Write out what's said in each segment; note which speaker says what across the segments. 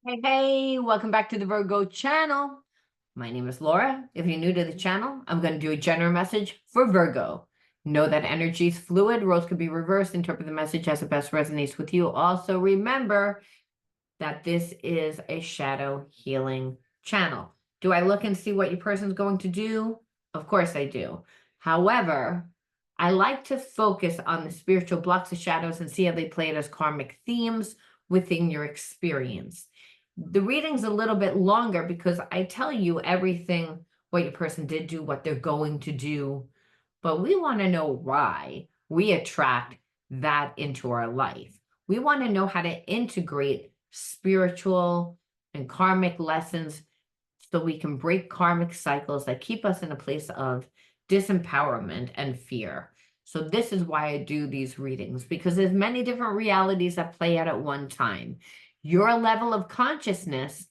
Speaker 1: Hey, welcome back to the Virgo Channel. My name is Laura. If you're new to the channel, I'm going to do a general message for Virgo. Know that energy is fluid. Roles could be reversed. Interpret the message as it best resonates with you. Also, remember that this is a shadow healing channel. Do I look and see what your person's going to do? Of course I do. However, I like to focus on the spiritual blocks of shadows and see how they play it as karmic themes within your experience. The reading's a little bit longer because I tell you everything, what your person did do, what they're going to do, but we want to know why we attract that into our life. We want to know how to integrate spiritual and karmic lessons so we can break karmic cycles that keep us in a place of disempowerment and fear. So this is why I do these readings, because there's many different realities that play out at one time. Your level of consciousness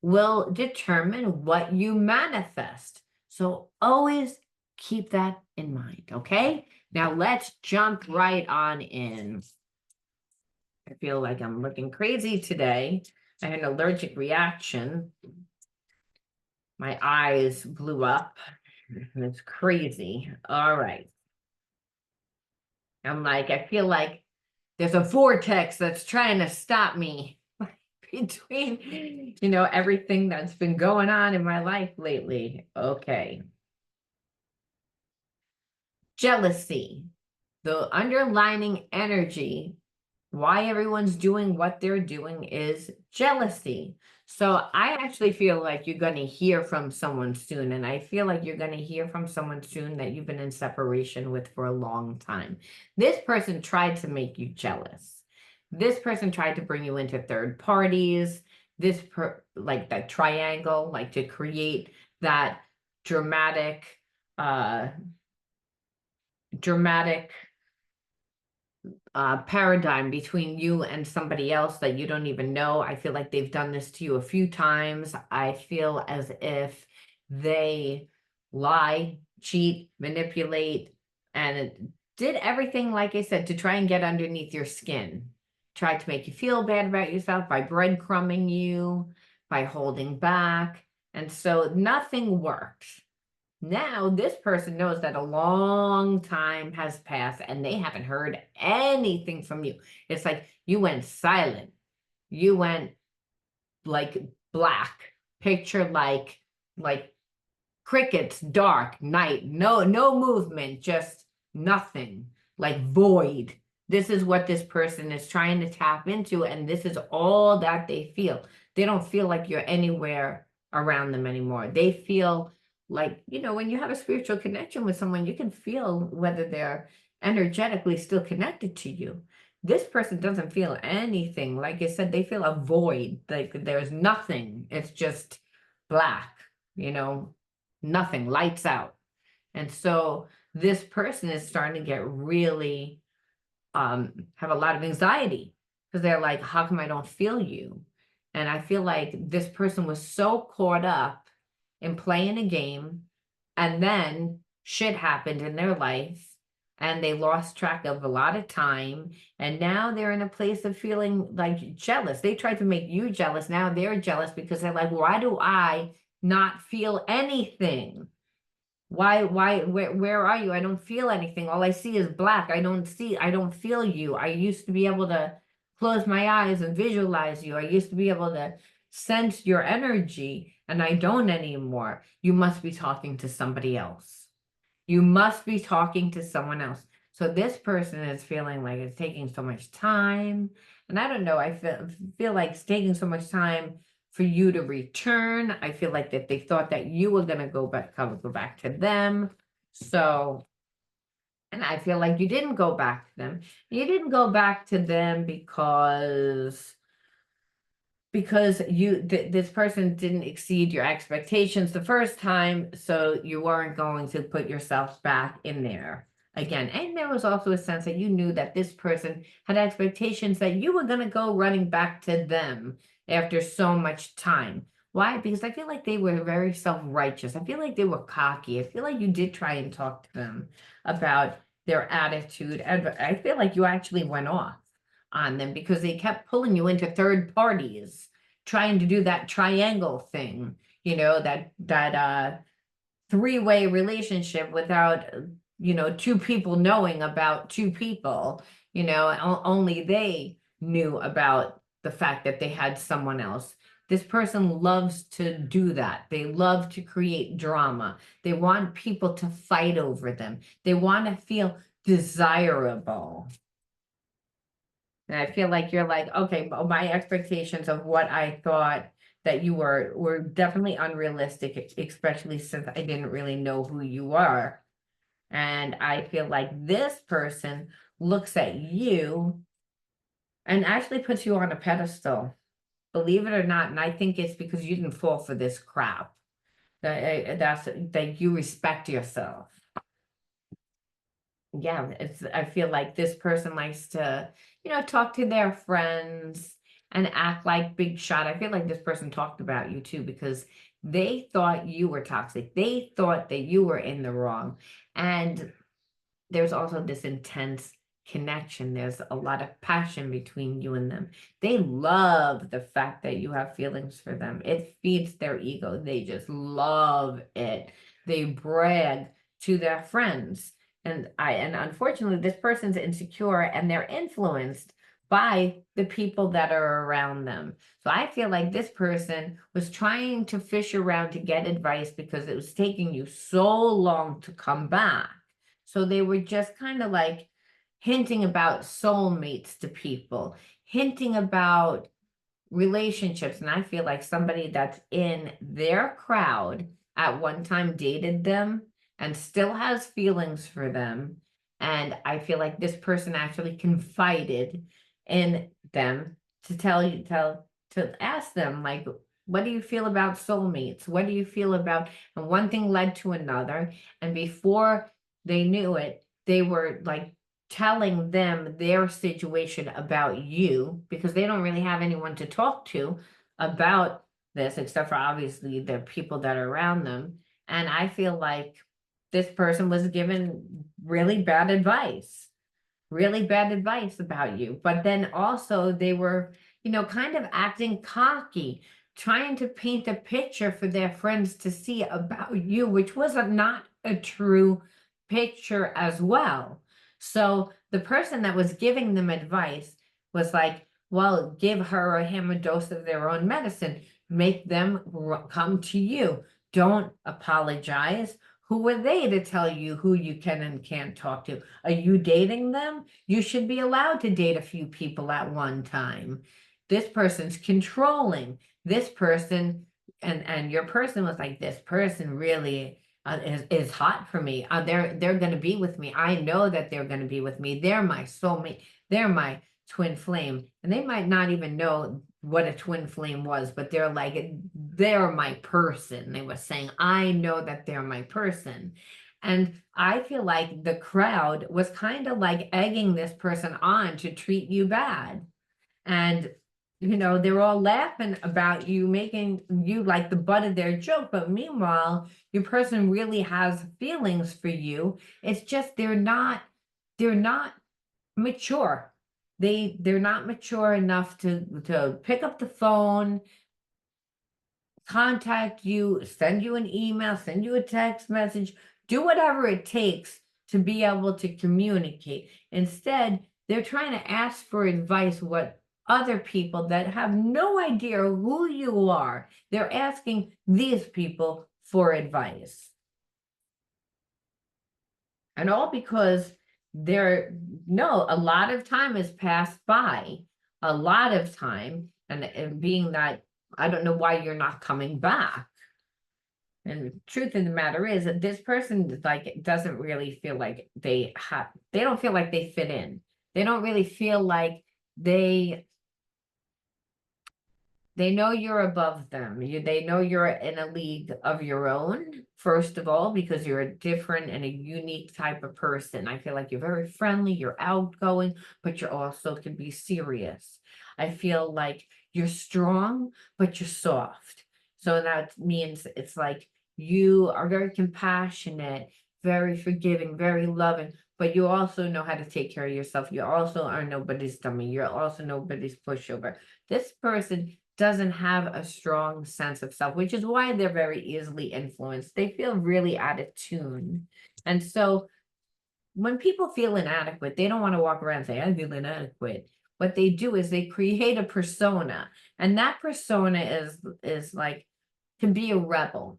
Speaker 1: will determine what you manifest. So always keep that in mind, okay? Now let's jump right on in. I feel like I'm looking crazy today. I had an allergic reaction. My eyes blew up. It's crazy. All right. I feel like there's a vortex that's trying to stop me between, everything that's been going on in my life lately. Okay. Jealousy, the underlining energy, why everyone's doing what they're doing is jealousy. So I actually feel like you're going to hear from someone soon. And I feel like you're going to hear from someone soon that you've been in separation with for a long time. This person tried to make you jealous. This person tried to bring you into third parties. Like that triangle, like to create that dramatic, uh, dramatic paradigm between you and somebody else that you don't even know. I feel like they've done this to you a few times. I feel as if they lie, cheat, manipulate, and did everything, like I said, to try and get underneath your skin. Tried to make you feel bad about yourself by breadcrumbing you, by holding back. And so nothing worked. Now, this person knows that a long time has passed and they haven't heard anything from you. It's like you went silent. You went like black, picture like crickets, dark, night, no movement, just nothing, like void. This is what this person is trying to tap into, and this is all that they feel. They don't feel like you're anywhere around them anymore. They feel like, when you have a spiritual connection with someone, you can feel whether they're energetically still connected to you. This person doesn't feel anything. Like I said, they feel a void, like there's nothing. It's just black, nothing, lights out. And so this person is starting to get really have a lot of anxiety because they're like, how come I don't feel you? And I feel like this person was so caught up in playing a game, and then shit happened in their life and they lost track of a lot of time, and now they're in a place of feeling like jealous. They tried to make you jealous. Now they're jealous because they're like, why do I not feel anything? Where are you? I don't feel anything. All I see is black. I don't feel you. I used to be able to close my eyes and visualize you. I used to be able to sense your energy, and I don't anymore. You must be talking to somebody else. You must be talking to someone else. So this person is feeling like it's taking so much time. And I don't know, I feel like it's taking so much time for you to return. I feel like that they thought that you were going to go back to them. So, and I feel like you didn't go back to them. You didn't go back to them because this person didn't exceed your expectations the first time, so you weren't going to put yourself back in there again. And there was also a sense that you knew that this person had expectations that you were going to go running back to them after so much time. Why? Because I feel like they were very self-righteous. I feel like they were cocky. I feel like you did try and talk to them about their attitude. And I feel like you actually went off on them because they kept pulling you into third parties. trying to do that triangle thing, that three-way relationship without, two people knowing about two people, only they knew about the fact that they had someone else. This person loves to do that. They love to create drama. They want people to fight over them. They want to feel desirable. And I feel like you're like, okay, but my expectations of what I thought that you were definitely unrealistic, especially since I didn't really know who you are. And I feel like this person looks at you and actually puts you on a pedestal, believe it or not. And I think it's because you didn't fall for this crap. That you respect yourself. Yeah, I feel like this person likes to, talk to their friends and act like big shot. I feel like this person talked about you too because they thought you were toxic. They thought that you were in the wrong. And there's also this intense connection. There's a lot of passion between you and them. They love the fact that you have feelings for them. It feeds their ego. They just love it. They brag to their friends. And unfortunately, this person's insecure and they're influenced by the people that are around them. So I feel like this person was trying to fish around to get advice because it was taking you so long to come back. So they were just kind of like hinting about soulmates to people, hinting about relationships. And I feel like somebody that's in their crowd at one time dated them and still has feelings for them. And I feel like this person actually confided in them to to ask them, like, what do you feel about soulmates? What do you feel about? And one thing led to another. And before they knew it, they were like telling them their situation about you because they don't really have anyone to talk to about this, except for obviously the people that are around them. And I feel like this person was given really bad advice about you. But then also they were, kind of acting cocky, trying to paint a picture for their friends to see about you, which was not a true picture as well. So the person that was giving them advice was like, well, give her or him a dose of their own medicine, make them come to you. Don't apologize. Who are they to tell you who you can and can't talk to? Are you dating them? You should be allowed to date a few people at one time. This person's controlling. This person and your person was like, this person really is hot for me. They're going to be with me. I know that they're going to be with me. They're my soulmate. They're my twin flame. And they might not even know what a twin flame was, but they're like, they're my person. They were saying, I know that they're my person. And I feel like the crowd was kind of like egging this person on to treat you bad. And, they're all laughing about you, making you like the butt of their joke. But meanwhile, your person really has feelings for you. It's just they're not mature. They're not mature enough to pick up the phone, contact you, send you an email, send you a text message, do whatever it takes to be able to communicate. Instead, they're trying to ask for advice what other people that have no idea who you are. They're asking these people for advice. And all because a lot of time has passed by, a lot of time, and being that I don't know why you're not coming back. And the truth of the matter is that this person like doesn't really feel like they don't feel like they fit in. They don't really feel like they they know you're above them. They know you're in a league of your own, first of all, because you're a different and a unique type of person. I feel like you're very friendly, you're outgoing, but you also can be serious. I feel like you're strong, but you're soft. So that means it's like you are very compassionate, very forgiving, very loving, but you also know how to take care of yourself. You also are nobody's dummy. You're also nobody's pushover. This person doesn't have a strong sense of self, which is why they're very easily influenced. They feel really out of tune. And so when people feel inadequate, they don't want to walk around and say, I feel inadequate. What they do is they create a persona, and that persona is like to be a rebel.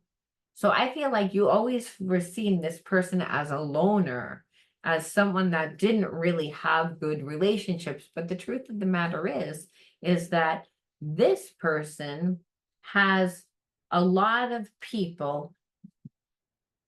Speaker 1: So I feel like you always were seeing this person as a loner, as someone that didn't really have good relationships. But the truth of the matter is that this person has a lot of people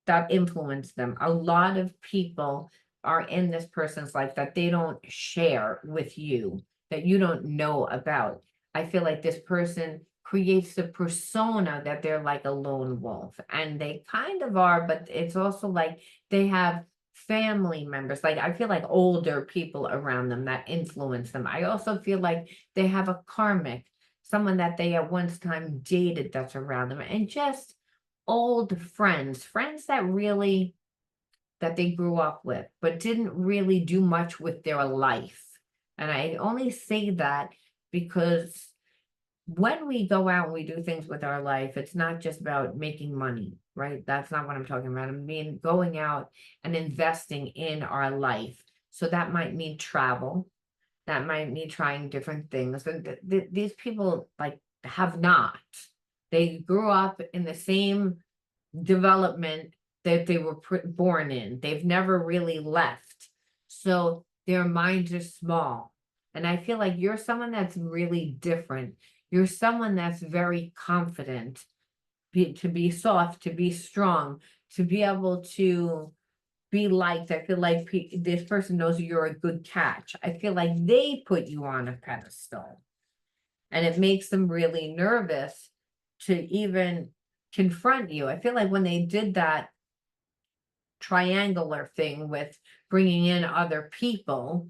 Speaker 1: that influence them. A lot of people are in this person's life that they don't share with you, that you don't know about. I feel like this person creates the persona that they're like a lone wolf, and they kind of are, but it's also like they have family members. Like I feel like older people around them that influence them. I also feel like they have a karmic, someone that they at one time dated that's around them, and just old friends, friends that really that they grew up with, but didn't really do much with their life. And I only say that because when we go out and we do things with our life, it's not just about making money, right? That's not what I'm talking about. I mean, going out and investing in our life. So that might mean travel. That might mean trying different things. And these people like have not. They grew up in the same development that they were born in. They've never really left. So their minds are small. And I feel like you're someone that's really different. You're someone that's very confident, to be soft, to be strong, to be able to be liked. I feel like this person knows you're a good catch. I feel like they put you on a pedestal, and it makes them really nervous to even confront you. I feel like when they did that triangular thing with bringing in other people,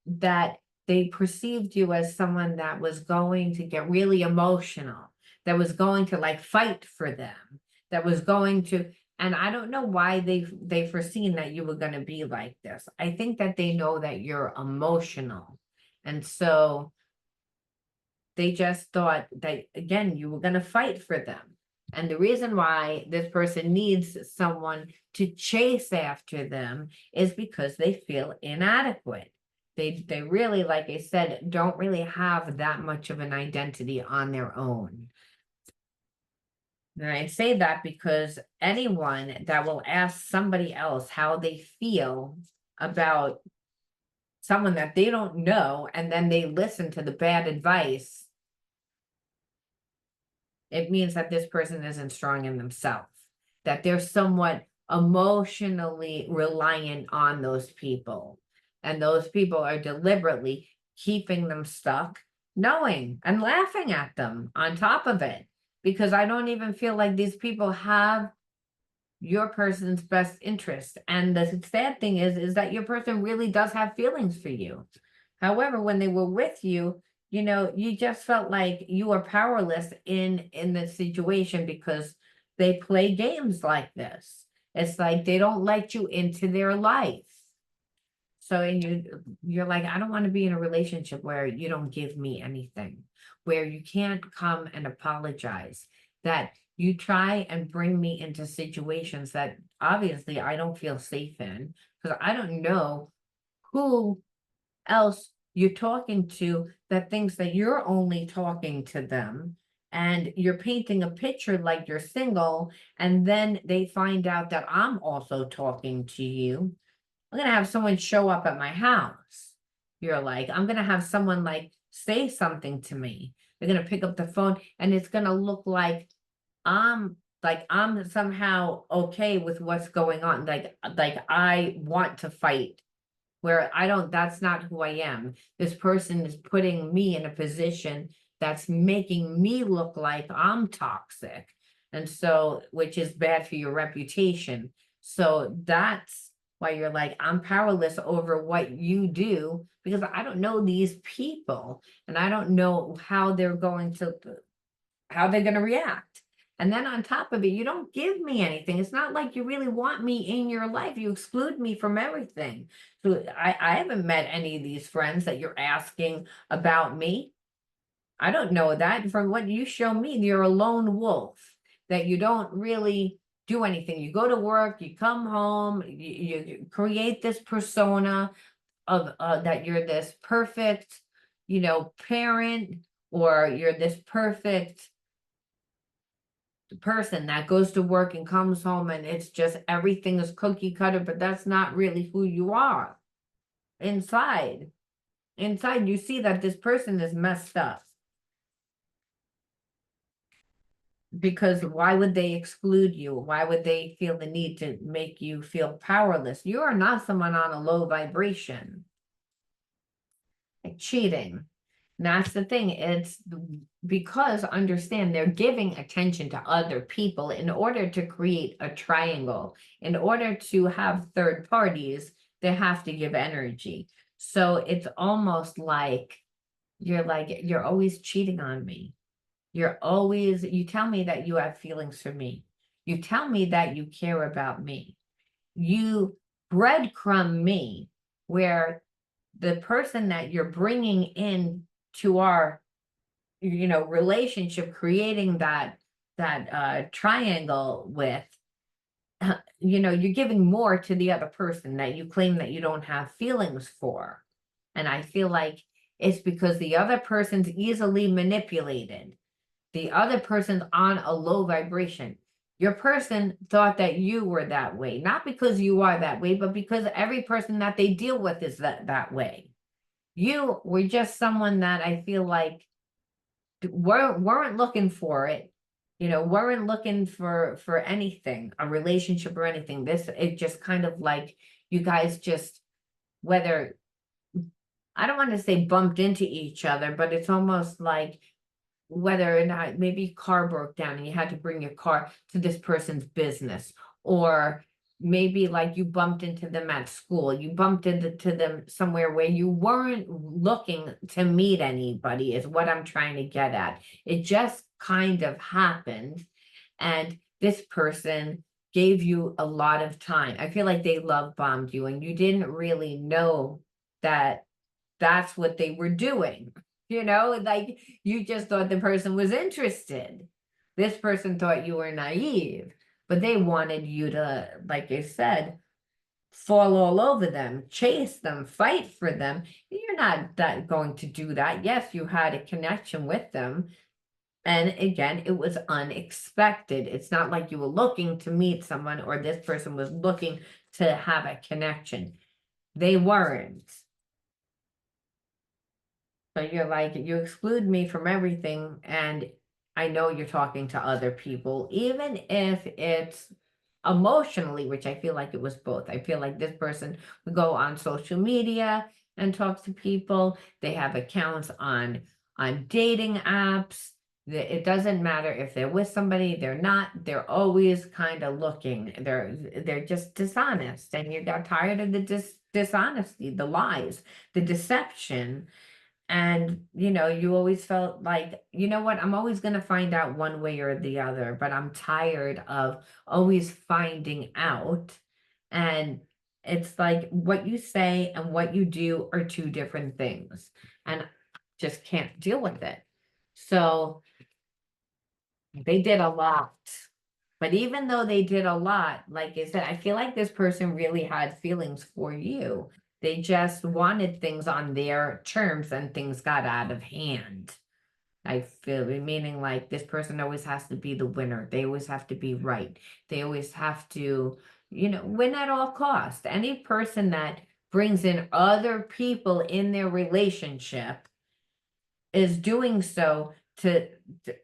Speaker 1: that they perceived you as someone that was going to get really emotional, that was going to like fight for them, that was going to, and I don't know why they foreseen that you were going to be like this. I think that they know that you're emotional. And so they just thought that, again, you were going to fight for them. And the reason why this person needs someone to chase after them is because they feel inadequate. They really, like I said, don't really have that much of an identity on their own. And I say that because anyone that will ask somebody else how they feel about someone that they don't know, and then they listen to the bad advice, it means that this person isn't strong in themselves, that they're somewhat emotionally reliant on those people. And those people are deliberately keeping them stuck, knowing and laughing at them on top of it. Because I don't even feel like these people have your person's best interest. And the sad thing is that your person really does have feelings for you. However, when they were with you, you just felt like you were powerless in the situation because they play games like this. It's like they don't let you into their life. So and you're like, I don't want to be in a relationship where you don't give me anything, where you can't come and apologize, that you try and bring me into situations that obviously I don't feel safe in, because I don't know who else you're talking to that thinks that you're only talking to them, and you're painting a picture like you're single, and then they find out that I'm also talking to you. I'm gonna have someone show up at my house. You're like, I'm gonna have someone like say something to me. They're gonna pick up the phone, and it's gonna look I'm somehow okay with what's going on. Like I want to fight, where I don't, that's not who I am. This person is putting me in a position that's making me look like I'm toxic. And so, which is bad for your reputation. So that's why you're like, I'm powerless over what you do, because I don't know these people, and I don't know how they're going to react. And then on top of it, you don't give me anything. It's not like you really want me in your life. You exclude me from everything. So I haven't met any of these friends that you're asking about me. I don't know that. From what you show me, you're a lone wolf, that you don't really do anything. You go to work, you come home, you create this persona of that you're this perfect, parent, or you're this perfect person that goes to work and comes home and it's just everything is cookie cutter, but that's not really who you are inside. Inside, you see that this person is messed up. Because why would they exclude you? Why would they feel the need to make you feel powerless? You are not someone on a low vibration. Like cheating. And that's the thing. It's because, understand, they're giving attention to other people in order to create a triangle. In order to have third parties, they have to give energy. So it's almost like you're always cheating on me. You tell me that you have feelings for me. You tell me that you care about me. You breadcrumb me where the person that you're bringing in to our, relationship, creating that triangle with, you're giving more to the other person that you claim that you don't have feelings for. And I feel like it's because the other person's easily manipulated. The other person's on a low vibration. Your person thought that you were that way, not because you are that way, but because every person that they deal with is that way. You were just someone that I feel like weren't looking for it, weren't looking for anything, a relationship or anything. It just kind of like you guys just, whether, I don't want to say bumped into each other, but it's almost like whether or not maybe car broke down and you had to bring your car to this person's business, or maybe like you bumped into them at school, you bumped into them somewhere where you weren't looking to meet anybody, is what I'm trying to get at. It just kind of happened, and this person gave you a lot of time. I feel like they love bombed you and you didn't really know that that's what they were doing. Like you just thought the person was interested. This person thought you were naive, but they wanted you to, like I said, fall all over them, chase them, fight for them. You're not that going to do that. Yes, you had a connection with them. And again, it was unexpected. It's not like you were looking to meet someone or this person was looking to have a connection. They weren't. So you're like, you exclude me from everything, and I know you're talking to other people, even if it's emotionally, which I feel like it was both. I feel like this person would go on social media and talk to people. They have accounts on dating apps. It doesn't matter if they're with somebody, they're not, they're always kind of looking. They're just dishonest, and you got tired of the dishonesty, the lies, the deception. And, you always felt like, you know what, I'm always going to find out one way or the other, but I'm tired of always finding out. And it's like what you say and what you do are two different things. And just can't deal with it. So they did a lot. But even though they did a lot, like I said, I feel like this person really had feelings for you. They just wanted things on their terms and things got out of hand. I feel, meaning like this person always has to be the winner. They always have to be right. They always have to, win at all costs. Any person that brings in other people in their relationship is doing so to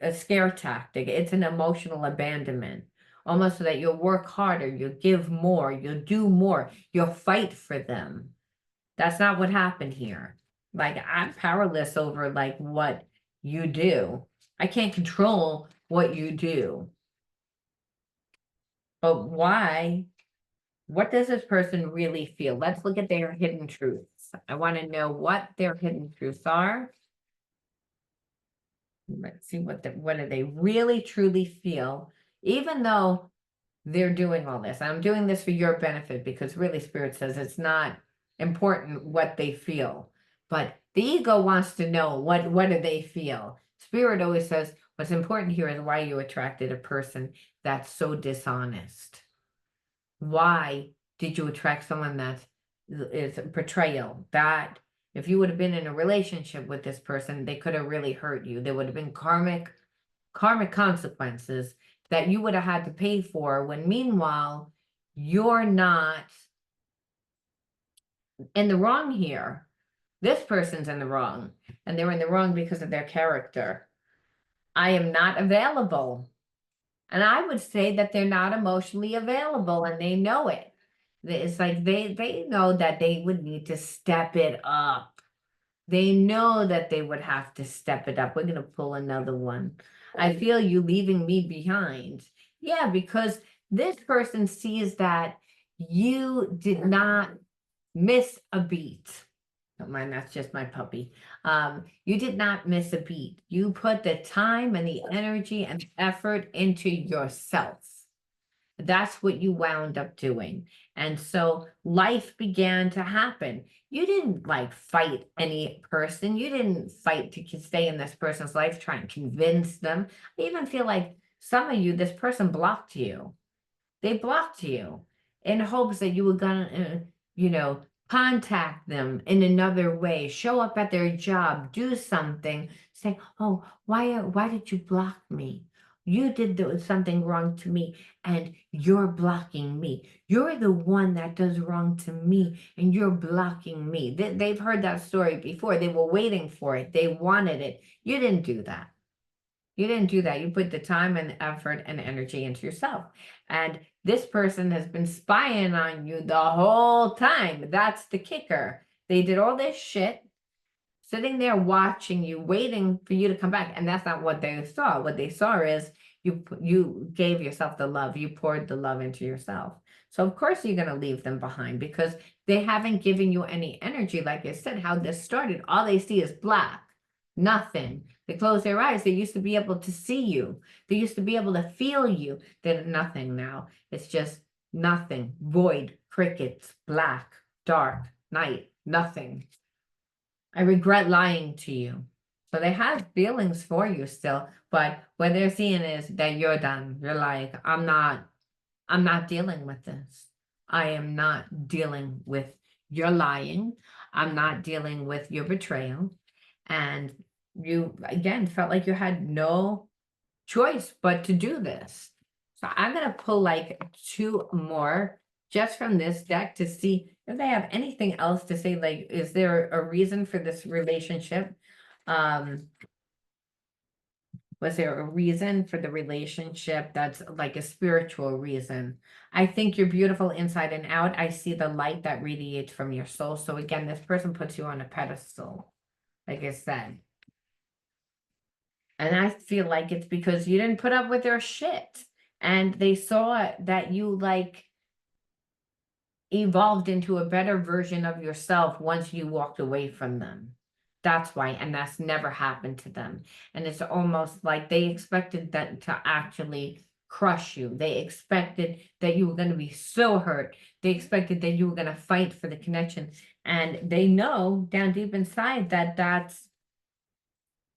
Speaker 1: a scare tactic. It's an emotional abandonment. Almost so that you'll work harder, you'll give more, you'll do more, you'll fight for them. That's not what happened here. Like, I'm powerless over like what you do. I can't control what you do. But why? What does this person really feel? Let's look at their hidden truths. I want to know what their hidden truths are. Let's see what do they really truly feel, even though they're doing all this. I'm doing this for your benefit because really Spirit says it's not important what they feel, but the ego wants to know what do they feel. Spirit always says what's important here is why you attracted a person that's so dishonest. Why did you attract someone that is betrayal? That if you would have been in a relationship with this person, they could have really hurt you. There would have been karmic consequences that you would have had to pay for, when meanwhile you're not in the wrong here. This person's in the wrong, and they're in the wrong because of their character. I am not available. And I would say that they're not emotionally available, and they know it. It's like they know that they would need to step it up. They know that they would have to step it up. We're going to pull another one. I feel you leaving me behind. Yeah, because this person sees that you did not miss a beat. Don't mind, that's just my puppy. You did not miss a beat. You put the time and the energy and effort into yourself. That's what you wound up doing. And so life began to happen. You didn't like fight any person. You didn't fight to stay in this person's life, try and convince them. I even feel like some of you, this person blocked you. They blocked you in hopes that you were gonna, contact them in another way, show up at their job, do something, say, "Oh, why did you block me? You did something wrong to me, and you're blocking me. You're the one that does wrong to me, and you're blocking me." They've heard that story before. They were waiting for it. They wanted it. You didn't do that. You didn't do that. You put the time and effort and energy into yourself. And this person has been spying on you the whole time. That's the kicker. They did all this shit, sitting there watching you, waiting for you to come back. And that's not what they saw. What they saw is you gave yourself the love. You poured the love into yourself. So of course you're going to leave them behind, because they haven't given you any energy. Like I said, how this started, all they see is black, nothing. They close their eyes. They used to be able to see you. They used to be able to feel you. They're nothing now. It's just nothing, void, crickets, black, dark, night, nothing. I regret lying to you. So they have feelings for you still, but what they're seeing is that you're done. You're like, I'm not dealing with this. I am not dealing with your lying. I'm not dealing with your betrayal. And you, again, felt like you had no choice but to do this. So I'm going to pull like two more just from this deck to see if they have anything else to say. Like, is there a reason for this relationship? Was there a reason for the relationship that's like a spiritual reason? I think you're beautiful inside and out. I see the light that radiates from your soul. So again, this person puts you on a pedestal, like I said. And I feel like it's because you didn't put up with their shit. And they saw that you like evolved into a better version of yourself once you walked away from them. That's why, and that's never happened to them. And it's almost like they expected that to actually crush you. They expected that you were going to be so hurt. They expected that you were going to fight for the connection. And they know down deep inside that that's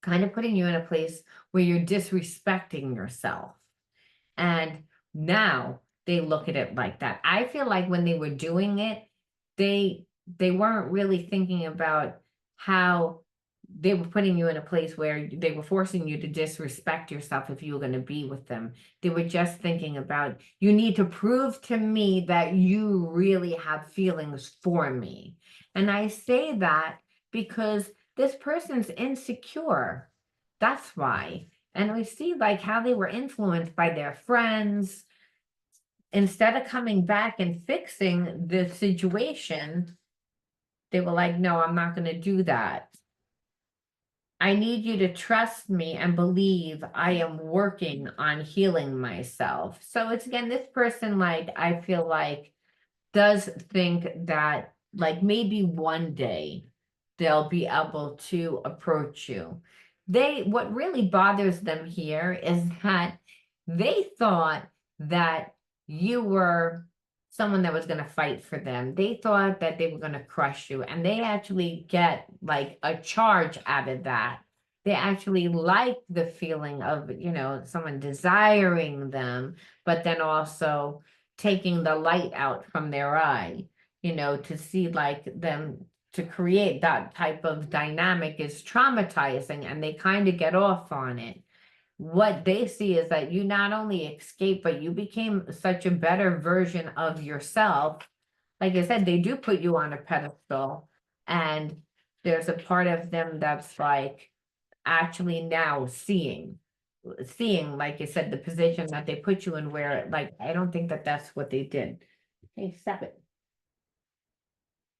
Speaker 1: kind of putting you in a place where you're disrespecting yourself. And now they look at it like that. I feel like when they were doing it, they weren't really thinking about how they were putting you in a place where they were forcing you to disrespect yourself if you were going to be with them. They were just thinking about, you need to prove to me that you really have feelings for me. And I say that because this person's insecure. That's why. And we see like how they were influenced by their friends. Instead of coming back and fixing the situation, they were like, no, I'm not going to do that. I need you to trust me and believe I am working on healing myself. So it's again, this person, like, I feel like does think that like maybe one day they'll be able to approach you. What really bothers them here is that they thought that you were someone that was going to fight for them. They thought that they were going to crush you, and they actually get like a charge out of that. they actually like the feeling of, someone desiring them, but then also taking the light out from their eye, to see like them to create that type of dynamic is traumatizing, and they kind of get off on it. What they see is that you not only escape, but you became such a better version of yourself. Like I said, they do put you on a pedestal, and there's a part of them that's like actually now seeing, like you said, the position that they put you in, where like I don't think that that's what they did. Hey, stop it.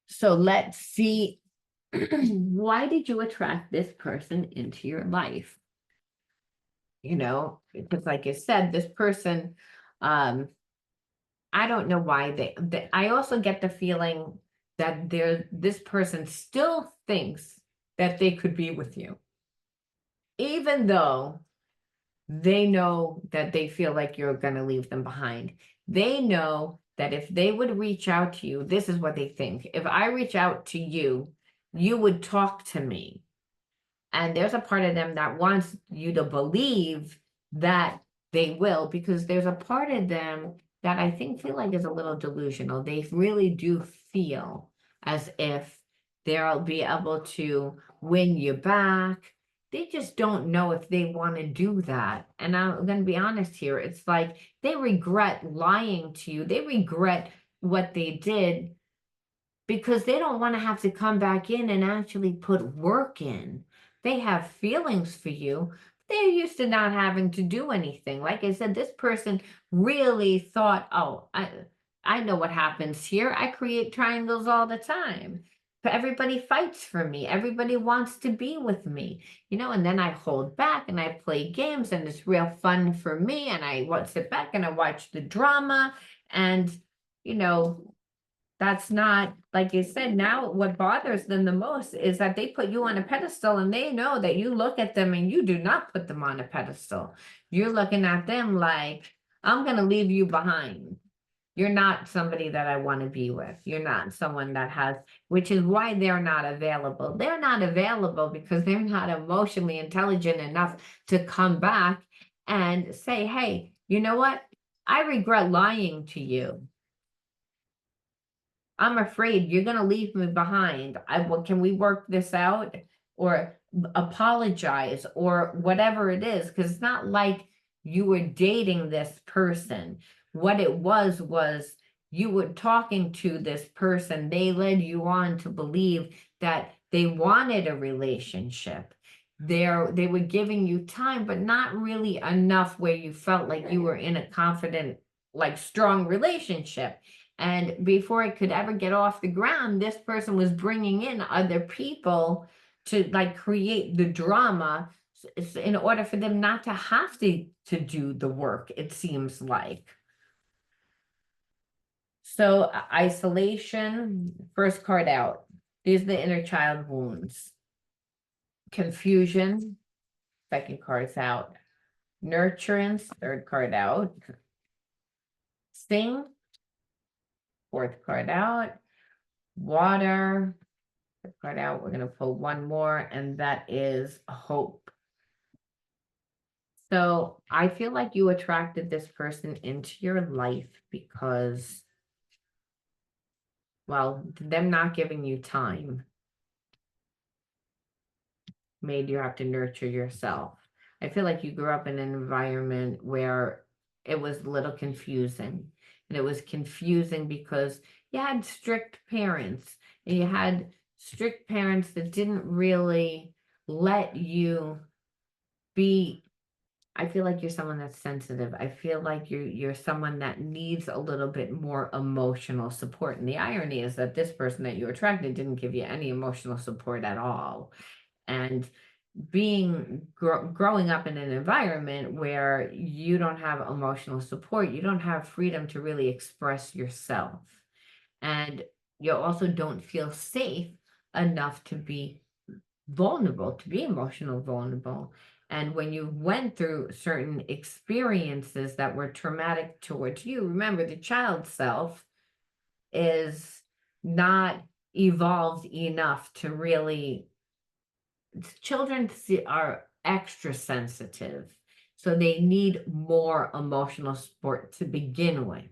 Speaker 1: So let's see. Why did you attract this person into your life? Because like I said, this person, um, I don't know why I also get the feeling that this person still thinks that they could be with you, even though they know that they feel like you're going to leave them behind. They know that if they would reach out to you, this is what they think. If I reach out to you, you would talk to me. And there's a part of them that wants you to believe that they will, because there's a part of them that I think feel like is a little delusional. They really do feel as if they'll be able to win you back. They just don't know if they want to do that. And I'm going to be honest here. It's like they regret lying to you. They regret what they did because they don't want to have to come back in and actually put work in. They have feelings for you. They're used to not having to do anything. Like I said, this person really thought, oh, I know what happens here. I create triangles all the time. But everybody fights for me. Everybody wants to be with me, and then I hold back and I play games, and it's real fun for me. And I sit back and I watch the drama, and, you know, that's not, like you said, now what bothers them the most is that they put you on a pedestal, and they know that you look at them and you do not put them on a pedestal. You're looking at them like, I'm going to leave you behind. You're not somebody that I want to be with. You're not someone that has, which is why they're not available. They're not available because they're not emotionally intelligent enough to come back and say, hey, you know what? I regret lying to you. I'm afraid you're going to leave me behind. Can we work this out, or apologize, or whatever it is? Because it's not like you were dating this person. What it was you were talking to this person. They led you on to believe that they wanted a relationship. They were giving you time, but not really enough where you felt like you were in a confident, like strong relationship. And before it could ever get off the ground, this person was bringing in other people to like create the drama in order for them not to have to do the work, it seems like. So isolation, first card out. These are the inner child wounds. Confusion, second card's out. Nurturance, third card out. Sting, fourth card out. Water, card out. We're going to pull one more, and that is hope. So I feel like you attracted this person into your life because, well, them not giving you time made you have to nurture yourself. I feel like you grew up in an environment where it was a little confusing. And it was confusing because you had strict parents, and you had strict parents that didn't really let you be. I feel like you're someone that's sensitive. I feel like you're someone that needs a little bit more emotional support. And the irony is that this person that you attracted didn't give you any emotional support at all. And growing up in an environment where you don't have emotional support, you don't have freedom to really express yourself. And you also don't feel safe enough to be vulnerable, to be emotional vulnerable. And when you went through certain experiences that were traumatic towards you, remember the child self is not evolved enough to really children are extra sensitive, so they need more emotional support to begin with.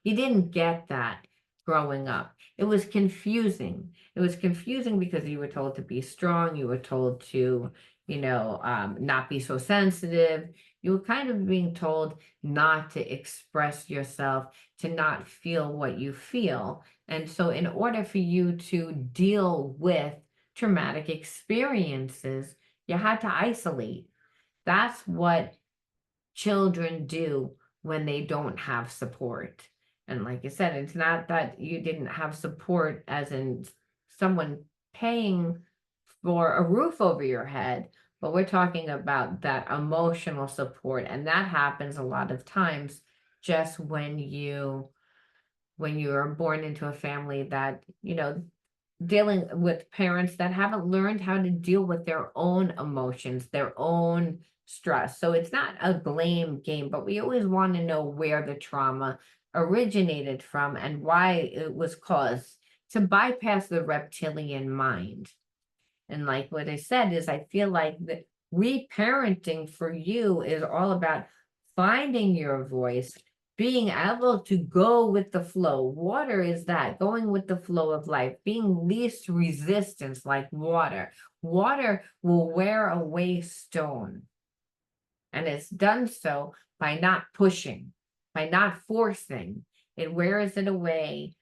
Speaker 1: You didn't get that growing up. It was confusing. It was confusing because you were told to be strong, you were told to, not be so sensitive. You were kind of being told not to express yourself, to not feel what you feel. And so, in order for you to deal with traumatic experiences, you had to isolate. That's what children do when they don't have support. And like I said, it's not that you didn't have support, as in someone paying for a roof over your head, but we're talking about that emotional support. And that happens a lot of times just when you are born into a family that, dealing with parents that haven't learned how to deal with their own emotions, their own stress. So it's not a blame game, but we always want to know where the trauma originated from and why it was caused, to bypass the reptilian mind. And like what I said is, I feel like the reparenting for you is all about finding your voice, being able to go with the flow. Water is that, going with the flow of life, being least resistance like water. Water will wear away stone. And it's done so by not pushing, by not forcing. It wears it away,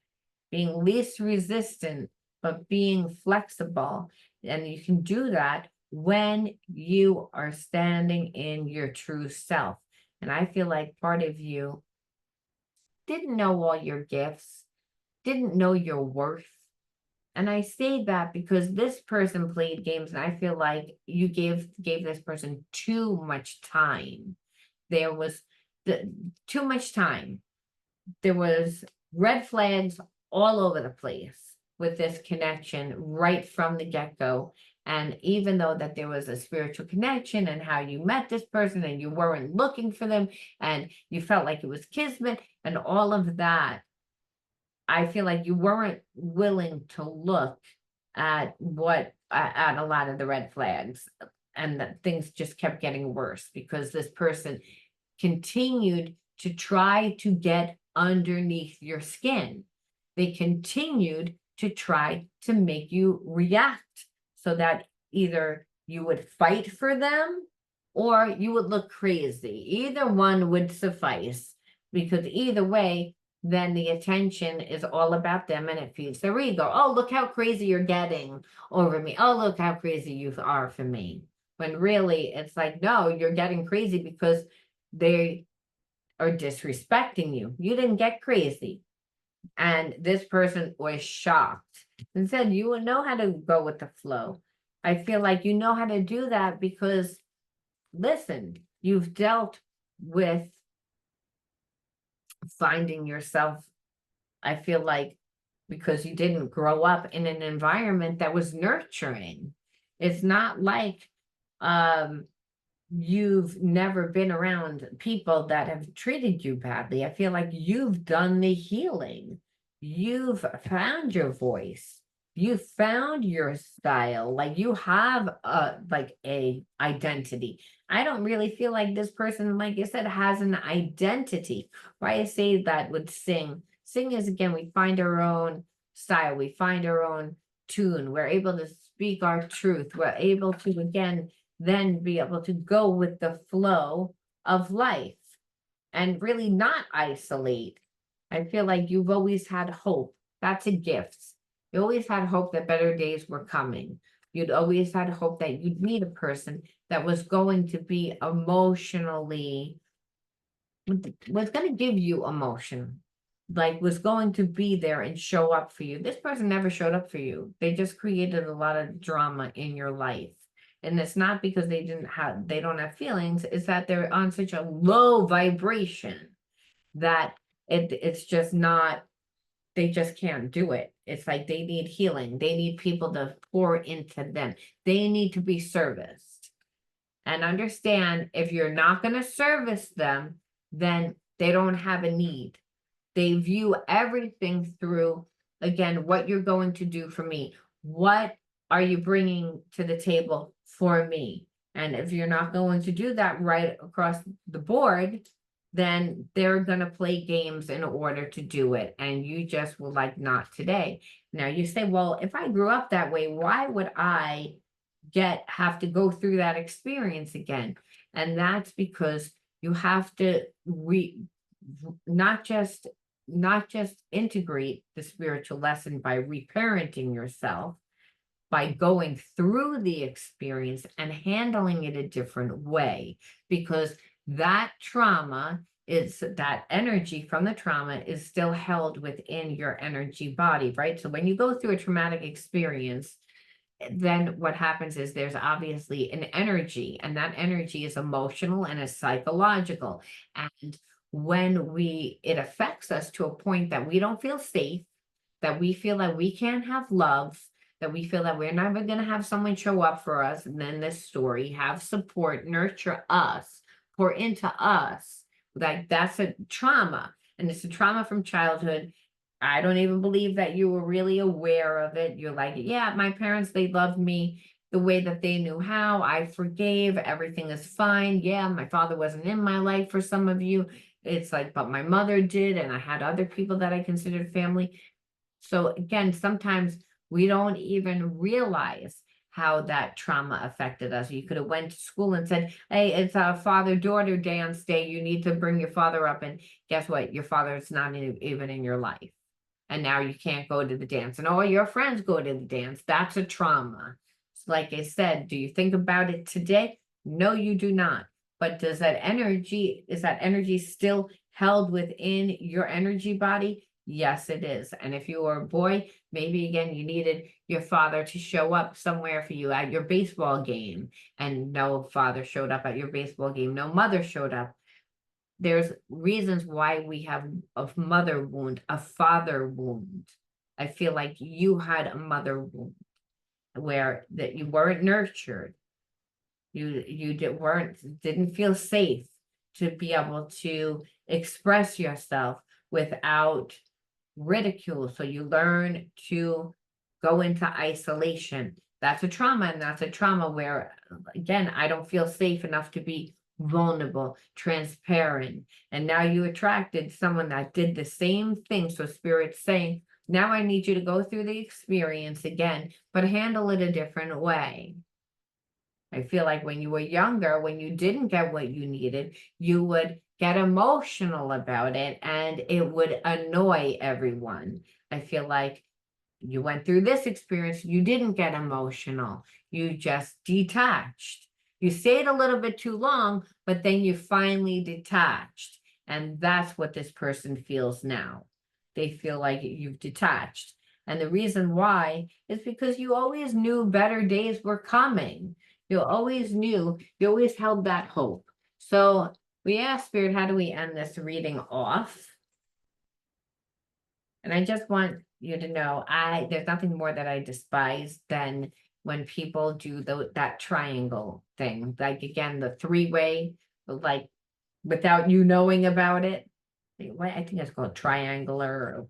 Speaker 1: being least resistant, but being flexible. And you can do that when you are standing in your true self. And I feel like part of you didn't know all your gifts, didn't know your worth. And I say that because this person played games, and I feel like you gave this person too much time. There was too much time. There was red flags all over the place with this connection right from the get-go. And even though that there was a spiritual connection and how you met this person and you weren't looking for them and you felt like it was kismet and all of that, I feel like you weren't willing to look at at a lot of the red flags, and that things just kept getting worse because this person continued to try to get underneath your skin. They continued to try to make you react so that either you would fight for them or you would look crazy. Either one would suffice, because either way, then the attention is all about them and it feeds their ego. Oh, look how crazy you're getting over me. Oh, look how crazy you are for me. When really it's like, no, you're getting crazy because they are disrespecting you. You didn't get crazy. And this person was shocked and said, you would know how to go with the flow. I feel like you know how to do that because, listen, you've dealt with finding yourself. I feel like because you didn't grow up in an environment that was nurturing. It's not like you've never been around people that have treated you badly. I feel like you've done the healing. You've found your voice. You found your style. Like you have a identity. I don't really feel like this person, like I said, has an identity. Why I say that with sing is, again, we find our own style. We find our own tune. We're able to speak our truth. We're able to, again, then be able to go with the flow of life and really not isolate. I feel like you've always had hope. That's a gift. You always had hope that better days were coming. You'd always had hope that you'd meet a person that was going to be emotionally, was going to give you emotion, like was going to be there and show up for you. This person never showed up for you. They just created a lot of drama in your life. And it's not because they don't have feelings, it's that they're on such a low vibration that it's just not, they just can't do it. It's like they need healing. They need people to pour into them. They need to be serviced. And understand, if you're not going to service them, then they don't have a need. They view everything through, again, what you're going to do for me. What are you bringing to the table for me? And if you're not going to do that right across the board, then they're going to play games in order to do it. And you just will like, not today. Now you say, well, if I grew up that way, why would I have to go through that experience again? And that's because you have to not just integrate the spiritual lesson by reparenting yourself, by going through the experience and handling it a different way, because that trauma is, that energy from the trauma is still held within your energy body, right? So when you go through a traumatic experience, then what happens is there's obviously an energy, and that energy is emotional and is psychological. And when it affects us to a point that we don't feel safe, that we feel that we can't have love, that we feel that we're never going to have someone show up for us, and then this story, have support, nurture us, pour into us, like that's a trauma. And it's a trauma from childhood. I don't even believe that you were really aware of it. You're like, yeah, my parents, they loved me the way that they knew how. I forgave. Everything is fine. Yeah, my father wasn't in my life for some of you. It's like, but my mother did, and I had other people that I considered family. So again, sometimes we don't even realize how that trauma affected us. You could have went to school and said, hey, it's a father-daughter dance day. You need to bring your father up. And guess what? Your father is not even in your life. And now you can't go to the dance. And all your friends go to the dance. That's a trauma. So like I said, do you think about it today? No, you do not. But is that energy still held within your energy body? Yes, it is. And if you were a boy, maybe again, you needed your father to show up somewhere for you at your baseball game, and no father showed up at your baseball game, no mother showed up. There's reasons why we have a mother wound, a father wound. I feel like you had a mother wound where that you weren't nurtured. Didn't feel safe to be able to express yourself without ridicule. So you learn to go into isolation. That's a trauma, and that's a trauma where, again, I don't feel safe enough to be vulnerable, transparent. And now you attracted someone that did the same thing. So Spirit's saying, now I need you to go through the experience again, but handle it a different way. I feel like when you were younger, when you didn't get what you needed, you would get emotional about it and it would annoy everyone. I feel like you went through this experience, you didn't get emotional, you just detached. You stayed a little bit too long, but then you finally detached. And that's what this person feels now. They feel like you've detached. And the reason why is because you always knew better days were coming. You always knew, you always held that hope. So we asked Spirit, how do we end this reading off? And I just want you to know, there's nothing more that I despise than when people do that triangle thing. Like again, the three-way, like without you knowing about it. I think it's called triangular,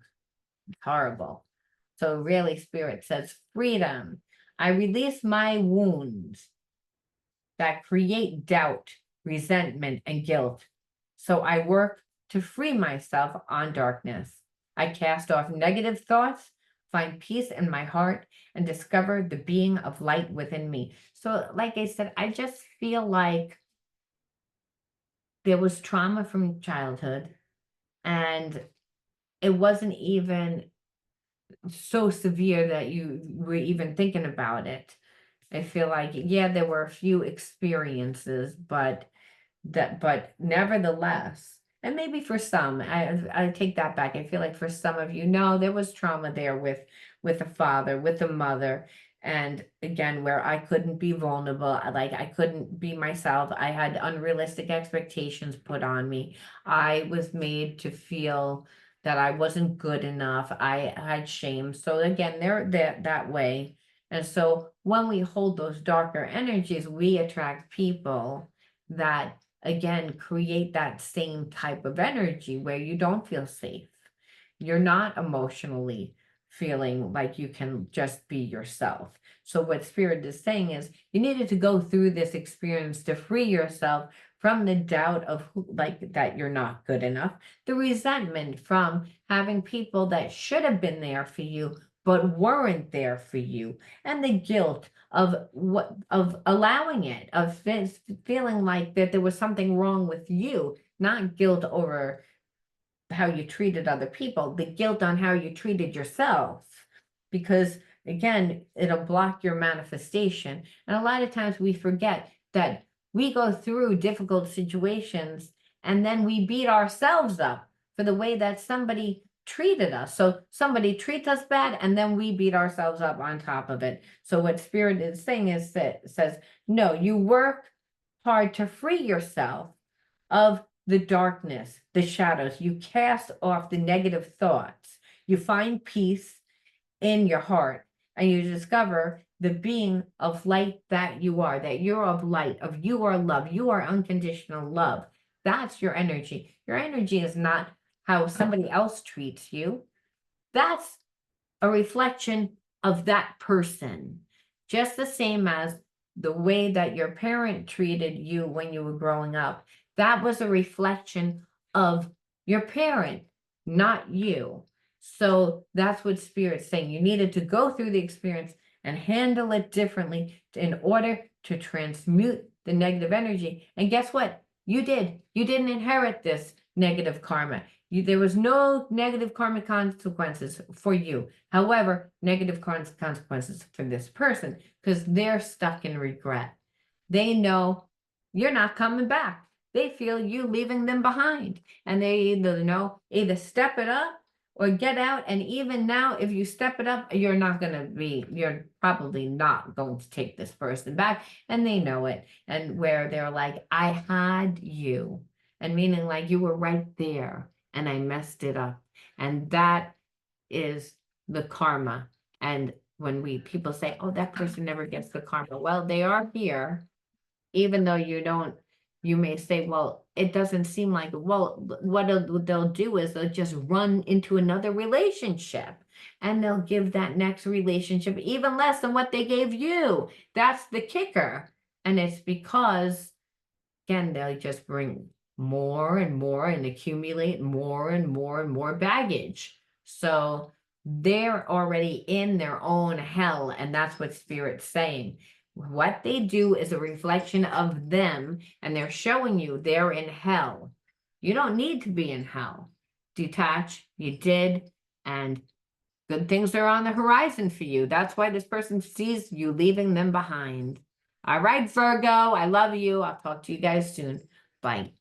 Speaker 1: horrible. So really, Spirit says, freedom. I release my wounds that create doubt, resentment, and guilt. So I work to free myself on darkness. I cast off negative thoughts, find peace in my heart, and discover the being of light within me. So, like I said, I just feel like there was trauma from childhood, and it wasn't even so severe that you were even thinking about it. I feel like, yeah, there were a few experiences, but nevertheless, and maybe for some, I take that back. I feel like for some of you, no, there was trauma there with the father, with the mother, and again, where I couldn't be vulnerable, like I couldn't be myself. I had unrealistic expectations put on me. I was made to feel that I wasn't good enough. I had shame. So again, they're that way. And so when we hold those darker energies, we attract people that again create that same type of energy where you don't feel safe. You're not emotionally feeling like you can just be yourself. So what Spirit is saying is you needed to go through this experience to free yourself from the doubt of like that you're not good enough, the resentment from having people that should have been there for you but weren't there for you, and the guilt of allowing it, of feeling like that there was something wrong with you, not guilt over how you treated other people, the guilt on how you treated yourself. Because again, it'll block your manifestation. And a lot of times we forget that we go through difficult situations and then we beat ourselves up for the way that somebody treated us. So somebody treats us bad and then we beat ourselves up on top of it. So what Spirit is saying is that says, no, you work hard to free yourself of the darkness, the shadows. You cast off the negative thoughts. You find peace in your heart and you discover the being of light that you are, that you're of light, of you are love, you are unconditional love. That's your energy. Your energy is not how somebody else treats you. That's a reflection of that person. Just the same as the way that your parent treated you when you were growing up, that was a reflection of your parent, not you. So that's what Spirit's saying. You needed to go through the experience and handle it differently in order to transmute the negative energy. And guess what? You did. You didn't inherit this negative karma. There was no negative karmic consequences for you. However, negative consequences for this person because they're stuck in regret. They know you're not coming back. They feel you leaving them behind. And they either step it up or get out. And even now, if you step it up, you're probably not going to take this person back. And they know it. And where they're like, I had you. And meaning like you were right there and I messed it up. And that is the karma. And when people say, oh, that person never gets the karma. Well, they are here, even though you may say, well, it doesn't seem like, well, what they'll do is they'll just run into another relationship and they'll give that next relationship even less than what they gave you. That's the kicker. And it's because, again, they'll just bring more and more and accumulate more and more and more baggage. So they're already in their own hell, and that's what Spirit's saying. What they do is a reflection of them, and they're showing you they're in hell. You don't need to be in hell. Detach, you did, and good things are on the horizon for you. That's why this person sees you leaving them behind. All right, Virgo, I love you. I'll talk to you guys soon. Bye.